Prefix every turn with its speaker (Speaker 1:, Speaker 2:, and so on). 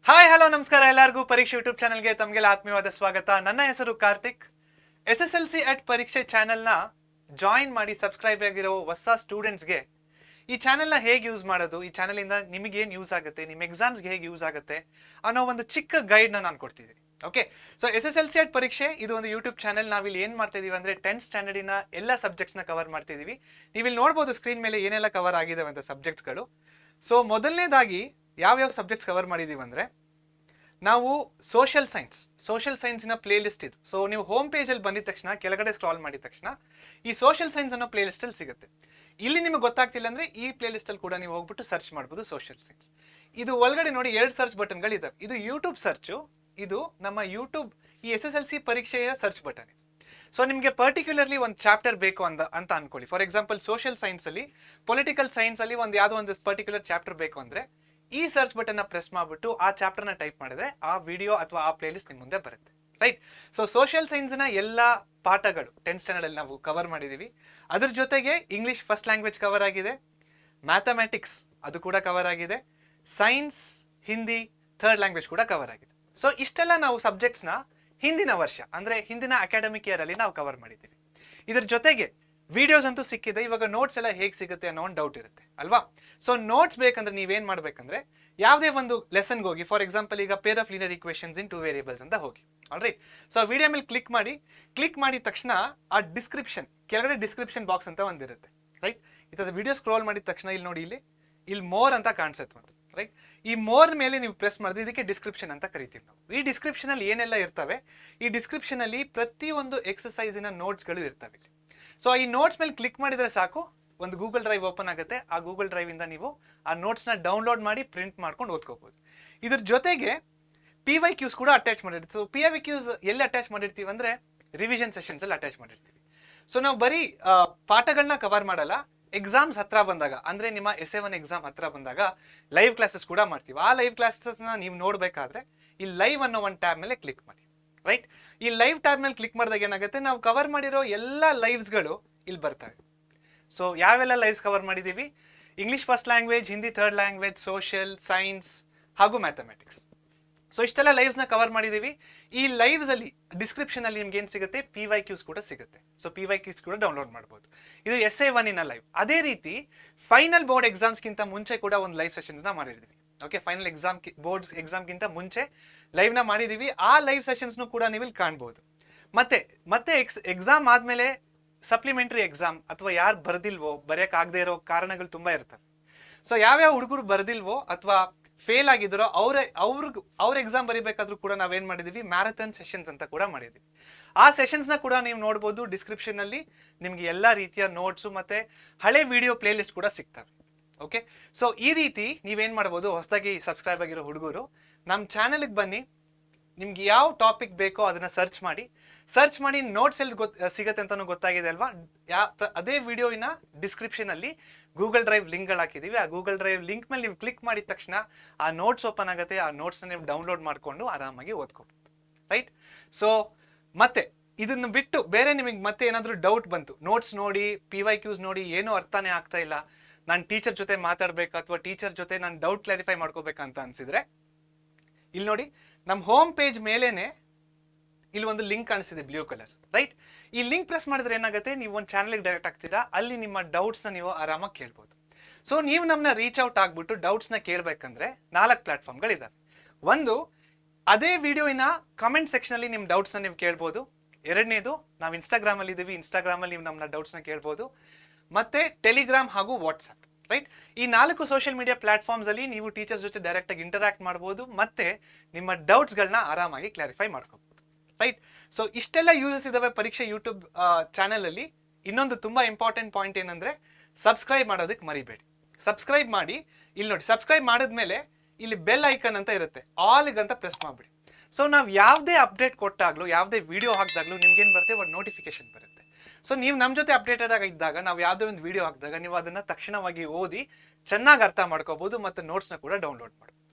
Speaker 1: Hi hello ನಮಸ್ಕಾರ ಎಲ್ಲರಿಗೂ ಪರೀಕ್ಷೆ ಯೂಟ್ಯೂಬ್ ಚಾನಲ್ಗೆ ತಮಗೆಲ್ಲ ಆತ್ಮೀಯವಾದ ಸ್ವಾಗತ. ನನ್ನ ಹೆಸರು ಕಾರ್ತಿಕ್. SSLC at ಪರೀಕ್ಷೆ ಚಾನೆಲ್ನ ಜಾಯಿನ್ ಮಾಡಿ ಸಬ್ಸ್ಕ್ರೈಬ್ ಆಗಿರೋ ಹೊಸ ಸ್ಟೂಡೆಂಟ್ಸ್ಗೆ ಈ ಚಾನೆಲ್ನ ಹೇಗೆ ಯೂಸ್ ಮಾಡೋದು, ಈ ಚಾನಲಿಂದ ನಿಮಗೇನು ಯೂಸ್ ಆಗುತ್ತೆ, ನಿಮ್ಮ ಎಕ್ಸಾಮ್ಸ್ಗೆ ಹೇಗೆ ಯೂಸ್ ಆಗುತ್ತೆ ಅನ್ನೋ ಒಂದು ಚಿಕ್ಕ ಗೈಡ್ನ ನಾನು ಕೊಡ್ತಿದ್ದೀನಿ. ಓಕೆ, ಸೊ SSLC at ಪರೀಕ್ಷೆ ಇದು ಒಂದು ಯೂಟ್ಯೂಬ್ ಚಾನಲ್. ನಾವಿಲ್ಲಿ ಏನು ಮಾಡ್ತಾ ಇದೀವಿ ಅಂದರೆ 10th ಸ್ಟ್ಯಾಂಡರ್ಡಿನ ಎಲ್ಲ ಸಬ್ಜೆಕ್ಟ್ಸ್ನ ಕವರ್ ಮಾಡ್ತಿದ್ದೀವಿ. ನೀವಿಲ್ಲಿ ನೋಡ್ಬೋದು ಸ್ಕ್ರೀನ್ ಮೇಲೆ ಏನೆಲ್ಲ ಕವರ್ ಆಗಿದ್ದಾವೆ ಅಂತ ಸಬ್ಜೆಕ್ಟ್ಸ್ಗಳು. ಸೊ ಮೊದಲನೇದಾಗಿ ಯಾವ್ಯಾವ ಸಬ್ಜೆಕ್ಟ್ಸ್ ಕವರ್ ಮಾಡಿದ್ದೀವಿ ಅಂದರೆ ನಾವು ಸೋಷಿಯಲ್ ಸೈನ್ಸಿನ ಪ್ಲೇ ಲಿಸ್ಟ್ ಇದು. ಸೊ ನೀವು ಹೋಮ್ ಪೇಜಲ್ಲಿ ಬಂದಿದ ತಕ್ಷಣ ಕೆಳಗಡೆ ಸ್ಕ್ರಾಲ್ ಮಾಡಿದ ತಕ್ಷಣ ಈ ಸೋಷಿಯಲ್ ಸೈನ್ಸ್ ಅನ್ನೋ ಪ್ಲೇ ಲಿಸ್ಟಲ್ಲಿ ಸಿಗುತ್ತೆ. ಇಲ್ಲಿ ನಿಮಗೆ ಗೊತ್ತಾಗ್ತಿಲ್ಲ ಅಂದರೆ ಈ ಪ್ಲೇ ಲಿಸ್ಟಲ್ಲಿ ಕೂಡ ನೀವು ಹೋಗ್ಬಿಟ್ಟು ಸರ್ಚ್ ಮಾಡ್ಬೋದು ಸೋಷಿಯಲ್ ಸೈನ್ಸ್. ಇದು ಒಳಗಡೆ ನೋಡಿ 2 ಸರ್ಚ್ ಬಟನ್ಗಳಿದ್ದಾವೆ. ಇದು ಯೂಟ್ಯೂಬ್ ಸರ್ಚು, ಇದು ನಮ್ಮ ಯೂಟ್ಯೂಬ್ ಈ SSLC ಪರೀಕ್ಷೆಯ ಸರ್ಚ್ ಬಟನ್. ಸೊ ನಿಮಗೆ ಪರ್ಟಿಕ್ಯುಲರ್ಲಿ ಒಂದು ಚಾಪ್ಟರ್ ಬೇಕು ಅಂತ ಅನ್ಕೊಳ್ಳಿ. ಫಾರ್ ಎಕ್ಸಾಂಪಲ್ ಸೋಷಿಯಲ್ ಸೈನ್ಸಲ್ಲಿ, ಪೊಲಿಟಿಕಲ್ ಸೈನ್ಸಲ್ಲಿ ಯಾವುದೋ ಒಂದು ಪರ್ಟಿಕ್ಯುಲರ್ ಚಾಪ್ಟರ್ ಬೇಕು ಅಂದರೆ ಈ ಸರ್ಚ್ ಬಟನ್ನ ಪ್ರೆಸ್ ಮಾಡಿಬಿಟ್ಟು ಆ ಚಾಪ್ಟರ್ನ ಟೈಪ್ ಮಾಡಿದ್ರೆ ಆ ವಿಡಿಯೋ ಅಥವಾ ಆ ಪ್ಲೇ ಲಿಸ್ಟ್ ನಿಮ್ಮ ಮುಂದೆ ಬರುತ್ತೆ. ರೈಟ್. ಸೊ ಸೋಷಿಯಲ್ ಸೈನ್ಸ್ನ ಎಲ್ಲ ಪಾಠಗಳು 10th ಸ್ಟ್ಯಾಂಡರ್ಡಲ್ಲಿ ನಾವು ಕವರ್ ಮಾಡಿದ್ದೀವಿ. ಅದ್ರ ಜೊತೆಗೆ ಇಂಗ್ಲೀಷ್ ಫಸ್ಟ್ ಲ್ಯಾಂಗ್ವೇಜ್ ಕವರ್ ಆಗಿದೆ, ಮ್ಯಾಥಮೆಟಿಕ್ಸ್ ಅದು ಕೂಡ ಕವರ್ ಆಗಿದೆ, ಸೈನ್ಸ್, ಹಿಂದಿ ಥರ್ಡ್ ಲ್ಯಾಂಗ್ವೇಜ್ ಕೂಡ ಕವರ್ ಆಗಿದೆ. ಸೊ ಇಷ್ಟೆಲ್ಲ ನಾವು ಸಬ್ಜೆಕ್ಟ್ಸ್ನ ಹಿಂದಿನ ವರ್ಷ ಅಂದರೆ ಹಿಂದಿನ ಅಕಾಡೆಮಿಕ್ ಇಯರಲ್ಲಿ ನಾವು ಕವರ್ ಮಾಡಿದ್ದೀವಿ. ಇದ್ರ ಜೊತೆಗೆ ವಿಡಿಯೋಸ್ ಅಂತೂ ಸಿಕ್ಕಿದೆ. ಇವಾಗ ನೋಟ್ಸ್ ಎಲ್ಲ ಹೇಗೆ ಸಿಗುತ್ತೆ ಅನ್ನೋ ಒಂದು ಡೌಟ್ ಇರುತ್ತೆ ಅಲ್ವಾ? ಸೊ ನೋಟ್ಸ್ ಬೇಕಂದ್ರೆ ನೀವೇನು ಮಾಡಬೇಕಂದ್ರೆ ಯಾವುದೇ ಒಂದು ಲೆಸನ್ಗೆ ಹೋಗಿ, ಫಾರ್ ಎಕ್ಸಾಂಪಲ್ ಈಗ pair of linear equations in 2 variables ಅಂತ ಹೋಗಿ. ಆಲ್ರೈಟ್. ಸೊ ವಿಡಿಯೋ ಮೇಲೆ ಕ್ಲಿಕ್ ಮಾಡಿದ ತಕ್ಷಣ ಆ ಕೆಳಗಡೆ ಡಿಸ್ಕ್ರಿಪ್ಷನ್ ಬಾಕ್ಸ್ ಅಂತ ಒಂದಿರುತ್ತೆ. ರೈಟ್. ಇದು ವಿಡಿಯೋ ಸ್ಕ್ರೋಲ್ ಮಾಡಿದ ತಕ್ಷಣ ಇಲ್ಲಿ ನೋಡಿ, ಇಲ್ಲಿ ಮೋರ್ ಅಂತ ಕಾಣಿಸುತ್ತೆ ಒಂದು. ರೈಟ್. ಈ ಮೋರ್ ಮೇಲೆ ನೀವು ಪ್ರೆಸ್ ಮಾಡಿದ್ರೆ ಇದಕ್ಕೆ ಡಿಸ್ಕ್ರಿಪ್ಷನ್ ಅಂತ ಕರಿತೀವಿ ನಾವು. ಈ ಡಿಸ್ಕ್ರಿಪ್ಷನ್ ಅಲ್ಲಿ ಏನೆಲ್ಲ ಇರ್ತವೆ, ಈ ಡಿಸ್ಕ್ರಿಪ್ಷನ್ ಅಲ್ಲಿ ಪ್ರತಿಯೊಂದು ಎಕ್ಸಸೈಸಿನ ನೋಟ್ಸ್ಗಳು ಇರ್ತವೆ. ಸೊ ಈ ನೋಟ್ಸ್ ಮೇಲೆ ಕ್ಲಿಕ್ ಮಾಡಿದ್ರೆ ಸಾಕು, ಒಂದು ಗೂಗಲ್ ಡ್ರೈವ್ ಓಪನ್ ಆಗುತ್ತೆ. ಆ ಗೂಗಲ್ ಡ್ರೈವ್ ಇಂದ ನೀವು ಆ ನೋಟ್ಸ್ನ ಡೌನ್ಲೋಡ್ ಮಾಡಿ ಪ್ರಿಂಟ್ ಮಾಡ್ಕೊಂಡು ಓದ್ಕೋಬಹುದು. ಇದ್ರ ಜೊತೆಗೆ PYQs ಕೂಡ ಅಟ್ಯಾಚ್ ಮಾಡಿರ್ತೀವಿ. ಸೊ PYQs ಎಲ್ಲಿ ಅಟ್ಯಾಚ್ ಮಾಡಿರ್ತೀವಿ ಅಂದರೆ ರಿವಿಷನ್ ಸೆಷನ್ಸ್ ಅಲ್ಲಿ ಅಟ್ಯಾಚ್ ಮಾಡಿರ್ತೀವಿ. ಸೊ ನಾವು ಬರೀ ಪಾಠಗಳನ್ನ ಕವರ್ ಮಾಡಲ್ಲ, ಎಕ್ಸಾಮ್ಸ್ ಹತ್ರ ಬಂದಾಗ ಅಂದರೆ ನಿಮ್ಮ ಷಯವನ ಎಕ್ಸಾಮ್ ಹತ್ರ ಬಂದಾಗ ಲೈವ್ ಕ್ಲಾಸಸ್ ಕೂಡ ಮಾಡ್ತೀವಿ. ಆ ಲೈವ್ ಕ್ಲಾಸಸ್ನ ನೀವು ನೋಡಬೇಕಾದ್ರೆ ಈ ಲೈವ್ ಅನ್ನೋ ಒಂದು ಟ್ಯಾಬ್ ಮೇಲೆ ಕ್ಲಿಕ್ ಮಾಡಿ. ರೈಟ್. ಈ ಲೈವ್ ಟ್ಯಾಬ್ ಮೇಲೆ ಕ್ಲಿಕ್ ಮಾಡಿದಾಗ ಏನಾಗುತ್ತೆ, ನಾವು ಕವರ್ ಮಾಡಿರೋ ಎಲ್ಲ ಲೈವ್ಸ್ಗಳು ಇಲ್ಲಿ ಬರ್ತವೆ. ಸೊ ಯಾವೆಲ್ಲ ಲೈವ್ಸ್ ಕವರ್ ಮಾಡಿದ್ದೀವಿ? English first language, Hindi third language, social, science ಹಾಗೂ ಮ್ಯಾಥಮೆಟಿಕ್ಸ್. ಸೊ ಇಷ್ಟೆಲ್ಲ ಲೈವ್ಸ್ನ ಕವರ್ ಮಾಡಿದ್ದೀವಿ. ಈ ಲೈವ್ಸಲ್ಲಿ ಡಿಸ್ಕ್ರಿಪ್ಷನಲ್ಲಿ ನಿಮ್ಗೆ ಏನು ಸಿಗುತ್ತೆ, PYQs ಕೂಡ ಸಿಗುತ್ತೆ. ಸೊ PYQs ಕೂಡ ಡೌನ್ಲೋಡ್ ಮಾಡ್ಬೋದು. ಇದು ಷಯವನಿನ ಲೈವ್. ಅದೇ ರೀತಿ ಫೈನಲ್ ಬೋರ್ಡ್ ಎಕ್ಸಾಮ್ಸ್ಗಿಂತ ಮುಂಚೆ ಕೂಡ ಒಂದು ಲೈವ್ ಸೆಷನ್ಸ್ನ ಮಾಡಿದ್ದೀವಿ. ಓಕೆ, ಫೈನಲ್ ಬೋರ್ಡ್ ಎಕ್ಸಾಮ್ಗಿಂತ ಮುಂಚೆ ಲೈವ್ನ ಮಾಡಿದ್ದೀವಿ. ಆ ಲೈವ್ ಸೆಷನ್ಸ್ನು ಕೂಡ ನೀವು ಇಲ್ಲಿ ಕಾಣ್ಬೋದು. ಮತ್ತೆ ಎಕ್ಸಾಮ್ ಆದಮೇಲೆ ಸಪ್ಲಿಮೆಂಟ್ರಿ ಎಕ್ಸಾಮ್ ಅಥವಾ ಯಾರು ಬರೆದಿಲ್ವೋ, ಬರೆಯೋಕ್ಕಾಗದೇ ಇರೋ ಕಾರಣಗಳು ತುಂಬ ಇರ್ತವೆ. ಸೊ ಯಾವ್ಯಾವ ಹುಡುಗರು ಬರೆದಿಲ್ವೋ ಅಥವಾ ಫೇಲ್ ಆಗಿದ್ದಾರೋ ಅವ್ರ ಎಕ್ಸಾಮ್ ಬರೀಬೇಕಾದ್ರೂ ಕೂಡ ನಾವೇನು ಮಾಡಿದ್ದೀವಿ, ಮ್ಯಾರಥಾನ್ ಸೆಷನ್ಸ್ ಅಂತ ಕೂಡ ಮಾಡಿದ್ದೀವಿ. ಆ ಸೆಷನ್ಸ್ನ ಕೂಡ ನೀವು ನೋಡ್ಬೋದು. ಡಿಸ್ಕ್ರಿಪ್ಷನಲ್ಲಿ ನಿಮಗೆ ಎಲ್ಲ ರೀತಿಯ ನೋಟ್ಸು ಮತ್ತು ಹಳೆ ವಿಡಿಯೋ ಪ್ಲೇ ಲಿಸ್ಟ್ ಕೂಡ ಸಿಗ್ತವೆ. ಓಕೆ, ಸೊ ಈ ರೀತಿ ನೀವೇನು ಮಾಡ್ಬೋದು, ಹೊಸದಾಗಿ ಸಬ್ಸ್ಕ್ರೈಬ್ ಆಗಿರೋ ಹುಡುಗರು ನಮ್ಮ ಚಾನಲ್ಗೆ ಬನ್ನಿ. ನಿಮ್ಗೆ ಯಾವ ಟಾಪಿಕ್ ಬೇಕೋ ಅದನ್ನು ಸರ್ಚ್ ಮಾಡಿ ನೋಟ್ಸ್ ಎಲ್ಲಿ ಸಿಗುತ್ತೆ ಅಂತಲೂ ಗೊತ್ತಾಗಿದೆ ಅಲ್ವಾ? ಅದೇ ವಿಡಿಯೋವಿನ ಡಿಸ್ಕ್ರಿಪ್ಷನಲ್ಲಿ ಗೂಗಲ್ ಡ್ರೈವ್ ಲಿಂಕ್ಗಳು ಹಾಕಿದ್ದೀವಿ. ಆ ಗೂಗಲ್ ಡ್ರೈವ್ ಲಿಂಕ್ ಮೇಲೆ ನೀವು ಕ್ಲಿಕ್ ಮಾಡಿದ ತಕ್ಷಣ ಆ ನೋಟ್ಸ್ ಓಪನ್ ಆಗುತ್ತೆ. ಆ ನೋಟ್ಸ್ನ ನೀವು ಡೌನ್ಲೋಡ್ ಮಾಡಿಕೊಂಡು ಆರಾಮಾಗಿ ಓದ್ಕೋಬೋದು. ರೈಟ್. ಸೊ ಮತ್ತೆ ಇದನ್ನು ಬಿಟ್ಟು ಬೇರೆ ನಿಮಗೆ ಮತ್ತೆ ಏನಾದರೂ ಡೌಟ್ ಬಂತು, ನೋಟ್ಸ್ ನೋಡಿ, PYQs ನೋಡಿ, ಏನೂ ಅರ್ಥನೇ ಆಗ್ತಾ ಇಲ್ಲ, ನಾನು ಟೀಚರ್ ಜೊತೆ ಮಾತಾಡಬೇಕು ಅಥವಾ ಟೀಚರ್ ಜೊತೆ ನಾನು ಡೌಟ್ ಕ್ಲಾರಿಫೈ ಮಾಡ್ಕೋಬೇಕಂತ ಅನಿಸಿದ್ರೆ ಇಲ್ಲಿ ನೋಡಿ, ನಮ್ಮ ಹೋಮ್ ಪೇಜ್ ಮೇಲೇನೆ ಇಲ್ಲಿ ಒಂದು ಲಿಂಕ್ ಕಾಣಿಸ್ತಿದೆ ಬ್ಲೂ ಕಲರ್. ರೈಟ್. ಈ ಲಿಂಕ್ ಪ್ರೆಸ್ ಮಾಡಿದ್ರೆ ಏನಾಗುತ್ತೆ, ನೀವು ಒಂದು ಚಾನಲ್ಗೆ ಡೈರೆಕ್ಟ್ ಆಗ್ತೀರಾ. ಅಲ್ಲಿ ನಿಮ್ಮ ಡೌಟ್ಸ್ನ ನೀವು ಆರಾಮಾಗಿ ಕೇಳ್ಬೋದು. ಸೊ ನೀವು ನಮ್ಮನ್ನ ರೀಚ್ ಔಟ್ ಆಗ್ಬಿಟ್ಟು ಡೌಟ್ಸ್ನ ಕೇಳಬೇಕಂದ್ರೆ 4 ಪ್ಲಾಟ್ಫಾರ್ಮ್ಗಳಿದ್ದಾವೆ. ಒಂದು, ಅದೇ ವಿಡಿಯೋನ ಕಮೆಂಟ್ ಸೆಕ್ಷನಲ್ಲಿ ನಿಮ್ಮ ಡೌಟ್ಸ್ನ ನೀವು ಕೇಳ್ಬೋದು. ಎರಡನೇದು, ನಾವು ಇನ್ಸ್ಟಾಗ್ರಾಮಲ್ಲಿ ಇದ್ದೀವಿ, ಇನ್ಸ್ಟಾಗ್ರಾಮಲ್ಲಿ ನೀವು ನಮ್ಮನ್ನ ಡೌಟ್ಸ್ನ ಕೇಳ್ಬೋದು. ಮತ್ತೆ ಟೆಲಿಗ್ರಾಮ್ ಹಾಗೂ ವಾಟ್ಸಪ್. ರೈಟ್. ಈ 4 ಸೋಷಿಯಲ್ ಮೀಡಿಯಾ ಪ್ಲಾಟ್ಫಾರ್ಮ್ಸ್ ಅಲ್ಲಿ ನೀವು ಟೀಚರ್ಸ್ ಜೊತೆ ಡೈರೆಕ್ಟ್ ಆಗಿ ಇಂಟರಾಕ್ಟ್ ಮಾಡ್ಬೋದು, ಮತ್ತೆ ನಿಮ್ಮ ಡೌಟ್ಸ್ಗಳನ್ನ ಆರಾಮಾಗಿ ಕ್ಲಾರಿಫೈ ಮಾಡ್ಕೋಬಹುದು. ರೈಟ್. ಸೊ ಇಷ್ಟೆಲ್ಲ ಯೂಸಸ್ ಇದಾವೆ ಪರೀಕ್ಷೆ ಯೂಟ್ಯೂಬ್ ಚಾನಲ್ ಅಲ್ಲಿ. ಇನ್ನೊಂದು ತುಂಬಾ ಇಂಪಾರ್ಟೆಂಟ್ ಪಾಯಿಂಟ್ ಏನಂದ್ರೆ, ಸಬ್ಸ್ಕ್ರೈಬ್ ಮಾಡೋದಕ್ಕೆ ಮರಿಬೇಡಿ. ಸಬ್ಸ್ಕ್ರೈಬ್ ಮಾಡಿ. ಇಲ್ಲಿ ನೋಡಿ, ಸಬ್ಸ್ಕ್ರೈಬ್ ಮಾಡಿದ್ಮೇಲೆ ಇಲ್ಲಿ ಬೆಲ್ ಐಕನ್ ಅಂತ ಇರುತ್ತೆ, ಆಲ್ಗೆ ಅಂತ ಪ್ರೆಸ್ ಮಾಡಿಬಿಡಿ. ಸೊ ನಾವು ಯಾವುದೇ ಅಪ್ಡೇಟ್ ಕೊಟ್ಟಾಗ್ಲೂ, ಯಾವುದೇ ವಿಡಿಯೋ ಹಾಕಿದಾಗ್ಲೂ ನಿಮ್ಗೇನು ಬರುತ್ತೆ, ಒಂದು ನೋಟಿಫಿಕೇಶನ್ ಬರುತ್ತೆ. ಸೊ ನೀವು ನಮ್ಮ ಜೊತೆ ಅಪ್ಡೇಟೆಡ್ ಆಗಿದ್ದಾಗ, ನಾವು ಯಾವುದೇ ಒಂದು ವಿಡಿಯೋ ಹಾಕಿದಾಗ ನೀವು ಅದನ್ನು ತಕ್ಷಣವಾಗಿ ಓದಿ ಚೆನ್ನಾಗಿ ಅರ್ಥ ಮಾಡ್ಕೋಬಹುದು ಮತ್ತು ನೋಟ್ಸ್ನ ಕೂಡ ಡೌನ್ಲೋಡ್ ಮಾಡ್ಬೋದು.